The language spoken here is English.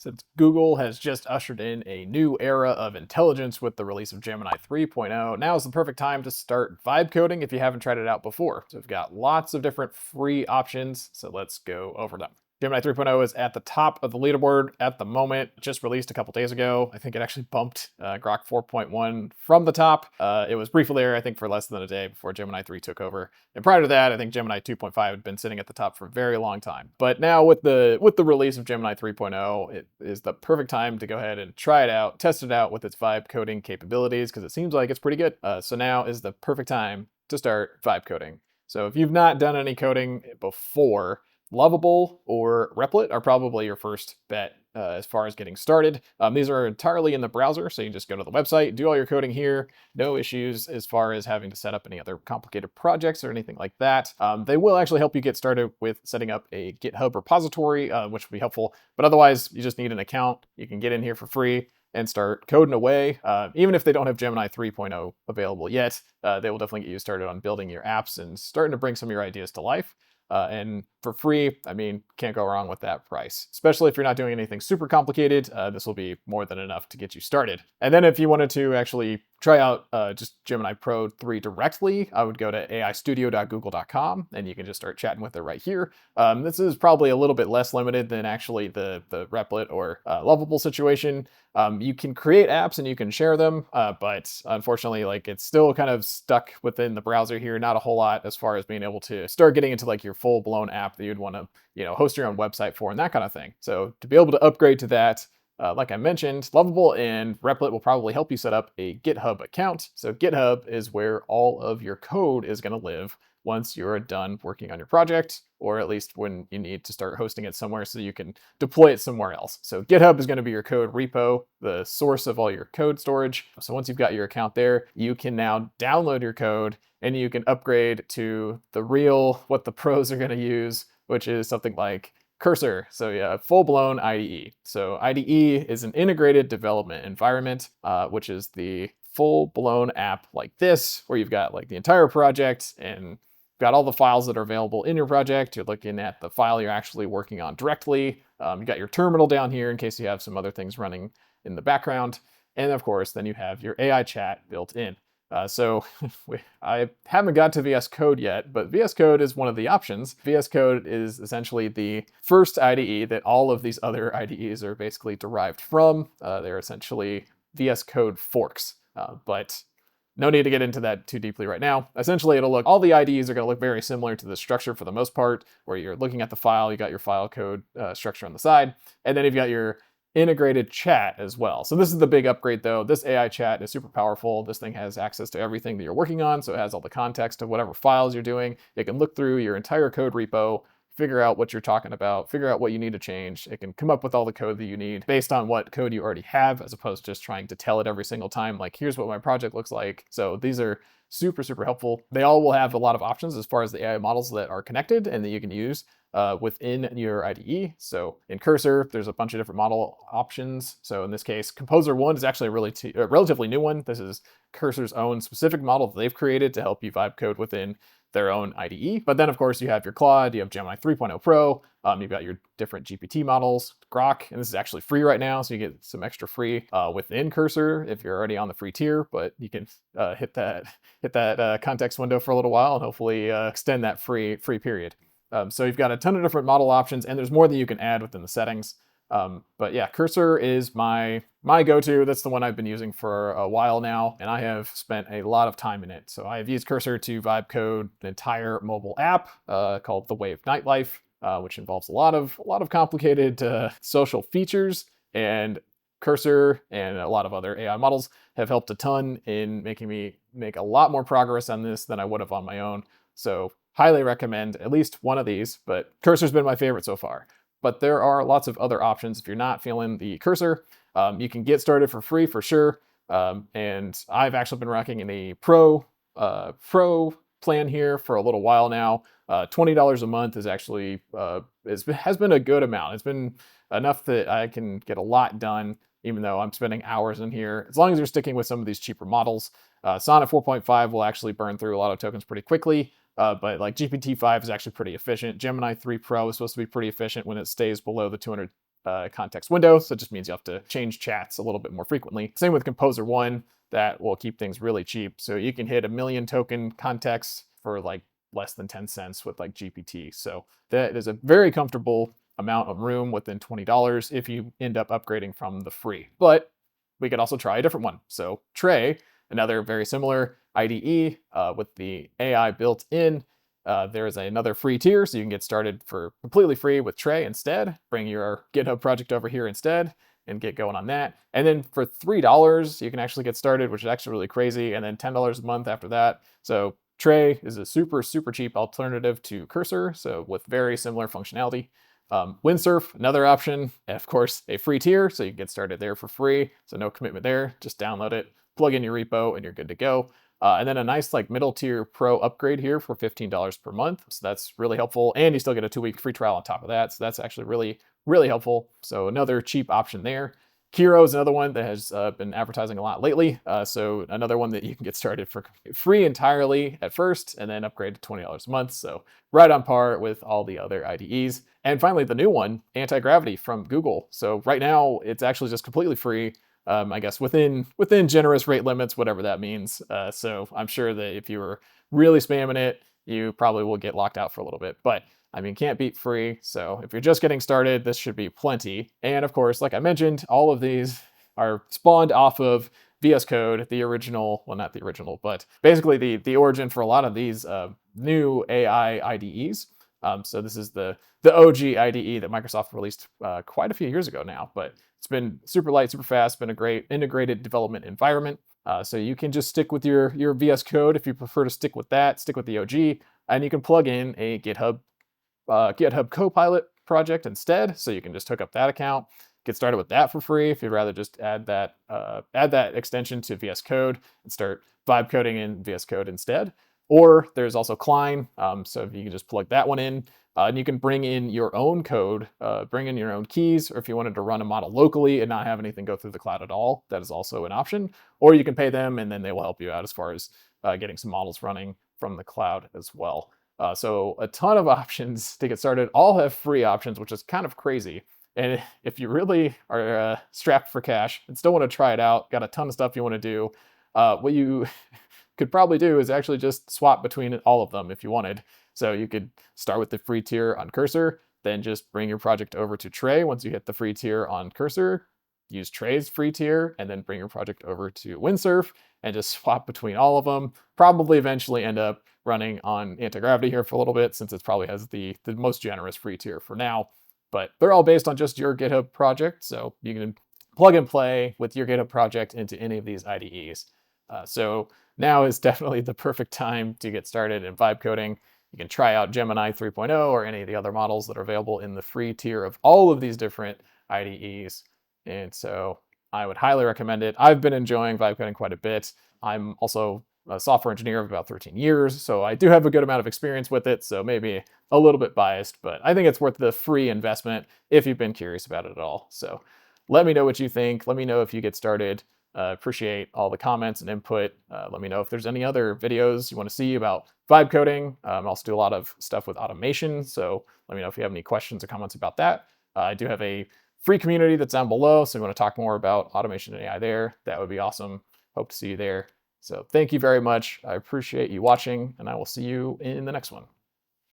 Since Google has just ushered in a new era of intelligence with the release of Gemini 3.0, now is the perfect time to start vibe coding if you haven't tried it out before. So we've got lots of different free options, so let's go over them. Gemini 3.0 is at the top of the leaderboard at the moment, just released a couple days ago. I think it actually bumped Grok 4.1 from the top. It was briefly there, I think, for less than a day before Gemini 3 took over. And prior to that, I think Gemini 2.5 had been sitting at the top for a very long time. But now with the release of Gemini 3.0, it is the perfect time to go ahead and try it out, test it out with its vibe coding capabilities, because it seems like it's pretty good. So now is the perfect time to start vibe coding. So if you've not done any coding before, Lovable or Replit are probably your first bet as far as getting started. These are entirely in the browser, so you can just go to the website, do all your coding here. No issues as far as having to set up any other complicated projects or anything like that. They will actually help you get started with setting up a GitHub repository, which will be helpful. But otherwise, you just need an account. You can get in here for free and start coding away. Even if they don't have Gemini 3.0 available yet, they will definitely get you started on building your apps and starting to bring some of your ideas to life. And for free, I mean, can't go wrong with that price. Especially if you're not doing anything super complicated, this will be more than enough to get you started. And then if you wanted to actually try out just Gemini Pro 3 directly, I would go to aistudio.google.com and you can just start chatting with it right here. This is probably a little bit less limited than actually the Replit or Lovable situation. You can create apps and you can share them, but unfortunately, like, it's still kind of stuck within the browser here. Not a whole lot as far as being able to start getting into like your full-blown app that you'd want to, host your own website for and that kind of thing. So to be able to upgrade to that, like I mentioned, Lovable and Replit will probably help you set up a GitHub account. So GitHub is where all of your code is going to live once you're done working on your project, or at least when you need to start hosting it somewhere so you can deploy it somewhere else. So GitHub is going to be your code repo, the source of all your code storage. So once you've got your account there, you can now download your code and you can upgrade to what the pros are going to use, which is something like Cursor. So yeah, full-blown IDE. So IDE is an integrated development environment, which is the full-blown app like this, where you've got like the entire project and got all the files that are available in your project. You're looking at the file you're actually working on directly. You got your terminal down here in case you have some other things running in the background. And of course, then you have your AI chat built in. So I haven't got to VS Code yet, but VS Code is one of the options. VS Code is essentially the first IDE that all of these other IDEs are basically derived from. They're essentially VS Code forks, but no need to get into that too deeply right now. Essentially, all the IDEs are going to look very similar to the structure for the most part, where you're looking at the file, you got your file code structure on the side, and then you've got your integrated chat as well. So this is the big upgrade though. This AI chat is super powerful. This thing has access to everything that you're working on. So it has all the context of whatever files you're doing. It can look through your entire code repo, figure out what you're talking about, figure out what you need to change. It can come up with all the code that you need based on what code you already have, as opposed to just trying to tell it every single time, like, here's what my project looks like. So these are super, super helpful. They all will have a lot of options as far as the AI models that are connected and that you can use within your IDE. So in Cursor, there's a bunch of different model options. So in this case, Composer 1 is actually a relatively new one. This is Cursor's own specific model that they've created to help you vibe code within their own IDE. But then of course you have your Claude, you have Gemini 3.0 Pro, you've got your different GPT models, Grok, and this is actually free right now, so you get some extra free within Cursor if you're already on the free tier, but you can hit that context window for a little while and hopefully extend that free period. So you've got a ton of different model options, and there's more that you can add within the settings. But yeah, Cursor is my go-to. That's the one I've been using for a while now, and I have spent a lot of time in it. So I have used Cursor to vibe code an entire mobile app called The Wave Nightlife, which involves a lot of complicated social features, and Cursor and a lot of other AI models have helped a ton in making me make a lot more progress on this than I would have on my own. So highly recommend at least one of these, but Cursor's been my favorite so far. But there are lots of other options if you're not feeling the Cursor. You can get started for free for sure. And I've actually been rocking in a pro plan here for a little while now. $20 a month is actually has been a good amount. It's been enough that I can get a lot done, even though I'm spending hours in here, as long as you're sticking with some of these cheaper models. Sonnet 4.5 will actually burn through a lot of tokens pretty quickly. But like GPT-5 is actually pretty efficient. Gemini 3 Pro is supposed to be pretty efficient when it stays below the 200 context window. So it just means you have to change chats a little bit more frequently. Same with Composer 1, that will keep things really cheap. So you can hit 1 million token contexts for like less than 10 cents with like GPT. So that is a very comfortable amount of room within $20 if you end up upgrading from the free. But we could also try a different one. So Trey, another very similar IDE with the AI built in. There is another free tier, so you can get started for completely free with Trey instead. Bring your GitHub project over here instead and get going on that. And then for $3, you can actually get started, which is actually really crazy. And then $10 a month after that. So Trey is a super, super cheap alternative to Cursor, so with very similar functionality. Windsurf, another option, and of course, a free tier, so you can get started there for free. So no commitment there, just download it, plug in your repo, and you're good to go. And then a nice like middle tier pro upgrade here for $15 per month. So that's really helpful. And you still get a 2-week free trial on top of that. So that's actually really, really helpful. So another cheap option there. Kiro is another one that has been advertising a lot lately. So another one that you can get started for free entirely at first and then upgrade to $20 a month. So right on par with all the other IDEs. And finally, the new one, Anti-Gravity from Google. So right now, it's actually just completely free. I guess within generous rate limits, whatever that means. So I'm sure that if you were really spamming it, you probably will get locked out for a little bit. But I mean, can't beat free. So if you're just getting started, this should be plenty. And of course, like I mentioned, all of these are spawned off of VS Code, the original, well, not the original, but basically the origin for a lot of these new AI IDEs. So this is the OG IDE that Microsoft released quite a few years ago now, but it's been super light, super fast, been a great integrated development environment. So you can just stick with your VS Code if you prefer to stick with that, stick with the OG, and you can plug in a GitHub Copilot project instead. So you can just hook up that account, get started with that for free if you'd rather just add that extension to VS Code and start vibe coding in VS Code instead. Or there's also Klein, so if you can just plug that one in, and you can bring in your own code, bring in your own keys, or if you wanted to run a model locally and not have anything go through the cloud at all, that is also an option. Or you can pay them and then they will help you out as far as getting some models running from the cloud as well. So a ton of options to get started, all have free options, which is kind of crazy. And if you really are strapped for cash and still want to try it out, got a ton of stuff you want to do, what you could probably do is actually just swap between all of them if you wanted. So you could start with the free tier on Cursor, then just bring your project over to Trey once you hit the free tier on Cursor, use Trey's free tier, and then bring your project over to Windsurf and just swap between all of them. Probably eventually end up running on Anti-Gravity here for a little bit since it probably has the most generous free tier for now. But they're all based on just your GitHub project, so you can plug and play with your GitHub project into any of these IDEs. So now is definitely the perfect time to get started in vibe coding. You can try out Gemini 3.0 or any of the other models that are available in the free tier of all of these different IDEs. And so I would highly recommend it. I've been enjoying vibe coding quite a bit. I'm also a software engineer of about 13 years, so I do have a good amount of experience with it, so maybe a little bit biased, but I think it's worth the free investment if you've been curious about it at all. So let me know what you think. Let me know if you get started. Appreciate all the comments and input. Let me know if there's any other videos you want to see about vibe coding. I also do a lot of stuff with automation, so let me know if you have any questions or comments about that. I do have a free community that's down below, so if you want to talk more about automation and AI there, that would be awesome. Hope to see you there. So thank you very much. I appreciate you watching, and I will see you in the next one.